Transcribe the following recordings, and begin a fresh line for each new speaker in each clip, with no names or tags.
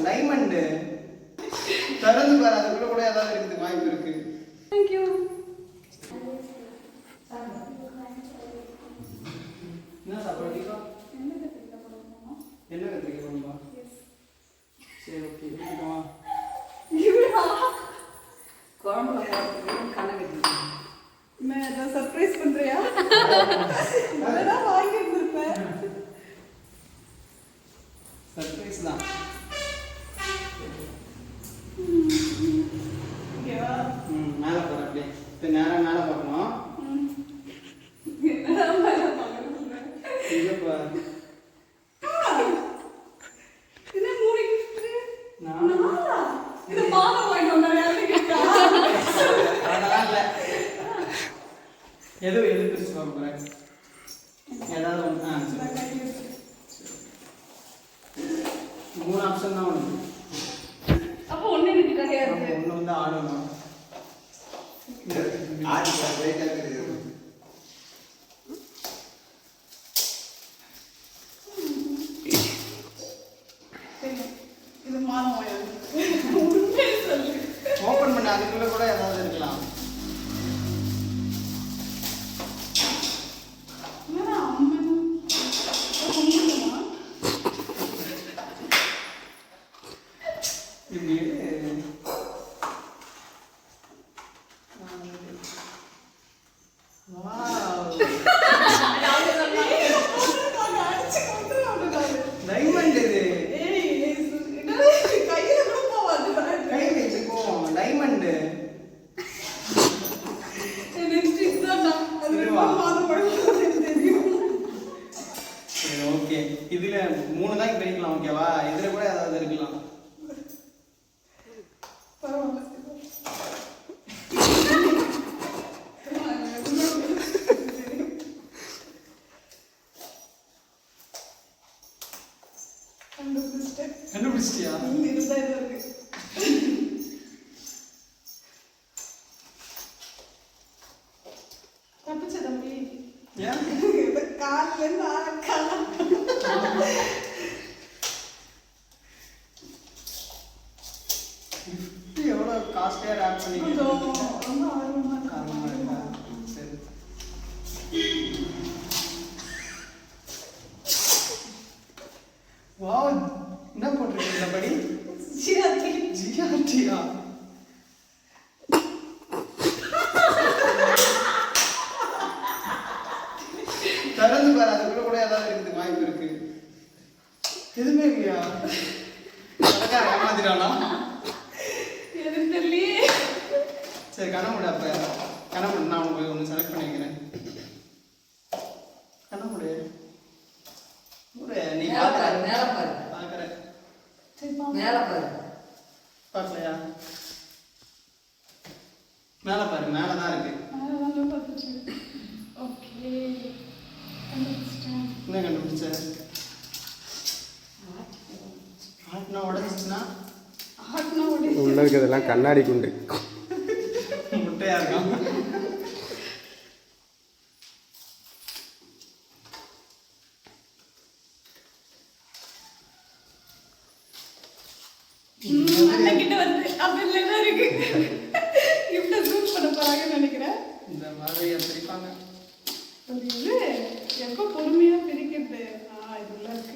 Diamond திறந்து பாரு, அதுக்குள்ள கூட ஏதாவது இருக்குது, வாய்ப்பு இருக்கு.
Thank you.
என்ன சாப்பிடுறீங்க? என்ன கத்துக்கிறீங்க? சரி, ஓகே. இதுவா
குழம்புல கணக்கு நான் சர்ப்ரைஸ் பண்றியா? அதெல்லாம் வாங்கி கொடுப்பேன்.
சர்ப்ரைஸ் தான்.
ஓகேவா?
மேலே போற அப்படியே. இப்போ நேரா மேலே பார்க்கணும்.
என்னடா மேலே பார்க்கணும்?
இங்க பாரு.
இது மூணு gift.
நாலா?
இது மாமா வாங்கி வந்தா யாரு கேட்டா?
அதெல்லாம் இல்ல. எது பிரிச்சு பார்க்க போறேன்? ஏதாவது ஒன்று. சரி. 3 ஆப்ஷன் தான் உனக்கு.
அப்போ ஒண்ணு எனக்கு கிடையாது.
ஒன்று வந்து ஆடணும்.
ஆடி வெயிட் இருக்குது.
இது மாமா வாங்கி சொல்லு.
ஓபன் பண்ண அதுக்குள்ள கூட ஏதாவது இருக்கலாம்.
என்னடா அம்மா
இப்படி டைமண்ட் இது.
கையில கூட போவாது.
கை வச்சுக்கோ. டைமண்ட்
நெக்ஸ்ட் இதுதான். அது
இதுவா?
மாமா பழம் தெரியும்.
சரி, ஓகே. இதுல 3 தான் பிரிக்கலாம், ஓகேவா? இதுல கூட ஏதாவது இருக்கலாம்.
பரவாயில்ல.
கண்டுபிடிச்சிட்டியா?
இதுதான் இது இருக்கு. தப்பிச்ச தம்பி.
ஏன்?
இந்த கால்ல இருந்து ஆரக்கால.
gift எவ்வளவு காஸ்ட்லியா ரேப் பண்ணிருக்கீங்க?
கொஞ்சம் ரொம்ப ஆர்வமா
ஆர்வமா இருக்கா? சரி. வாவ், என்ன போட்டிருக்கீங்க இந்த படி?
சிராத்தி.
ஜிஆர்டியா? திறந்து பாரு, அதுக்குள்ள கூட ஏதாவது இருக்குது, வாய்ப்பு இருக்கு. எதுவுமே இல்லையா? கடைக்காரன் ஏமாத்திட்டானா?
எனக்கு தெரியலையே.
சரி, கண்ணமுடி. அப்ப கண்ணமுடி, நான் உங்களுக்கு ஒன்று செலக்ட் பண்ணிக்கிறேன். கண்ணமுடி. நீ
மேல பாரு, மேல பாரு.
பார்க்குற.
சரி பா.
மேல பாரு.
பார்க்கலையா? மேலே பாரு, மேலே தான் இருக்கு.
அதெல்லாம் பார்த்துச்சு. ஓகே. கண்டுபிடிச்சிட்டேன்.
என்ன கண்டுபிடிச்ச? ஆட்னா உடஞ்சிச்சுன்னா
ஆட்னா ஓடி.
உள்ள இருக்கிறதெல்லாம் கண்ணாடி குண்டு.
முட்டையா இருக்கும்.
அண்ணன் கிட்ட வந்து அப்படில என்ன இருக்கு? கிஃப்ட் ஜூம் பண்ண போறாங்கன்னு நினைக்கிறேன்.
இந்த மாதிரி பிரிப்பாங்க.
இது எப்போ பொறுமையா பிரிக்கிறது? இதுல இருக்கு.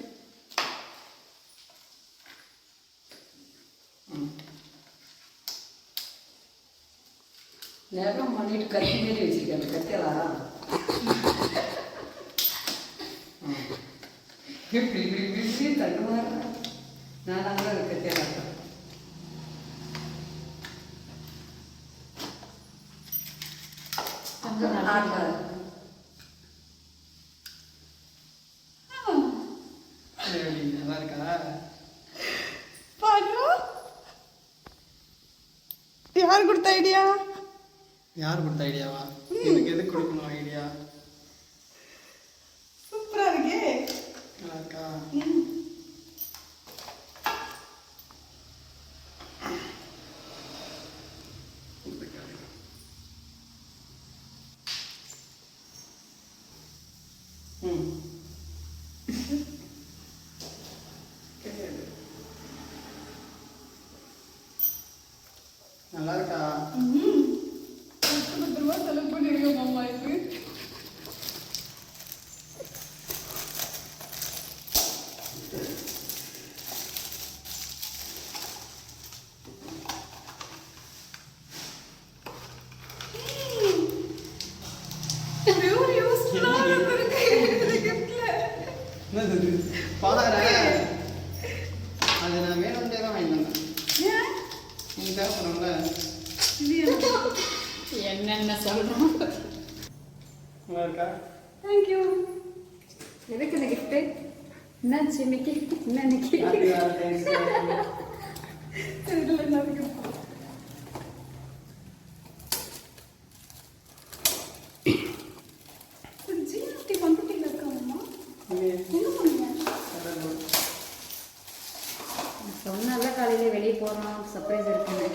நேரம் பண்ணிட்டு கத்தி மாரி வச்சிருக்கேன். கத்தியலா இப்படி இப்படி இப்படி இப்படி தட்டுவார். நான் அங்கே கத்தியலா
நல்லா இருக்கா?
பாரு. யார் கொடுத்த ஐடியா?
யார் கொடுத்த ஐடியாவா? எனக்கு எது கொடுக்கணும் ஐடியா?
சூப்பரா இருக்கே.
நல்லா இருக்கா? ம் பாரேன். அது நான் வேணும்னே தான் வாங்கி வந்தேன்.
ஏன்?
நீ தேவைப்படும்ல.
இது எனக்கு.
என்னென்ன சொல்றோம்.
நல்லா இருக்கா?
Thank you.
எதுக்கு இந்த gift? என்னாச்சு இன்னைக்கு? என்ன இன்னைக்கு?
Happy Valentine's Day.
சரி, இதுல என்ன இருக்கு? ஒரு GST வந்துட்டீங்க இருக்காங்கம்மா.
இல்லையே.
என்ன பண்ணீங்க?
சொன்னால காலையில வெளியே போறோம் சர்ப்ரைஸ் இருக்குன்னு.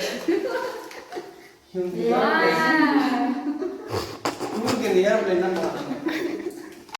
உங்களுக்கு இந்த ஏரோப்ளேன் தான் போகலாம்.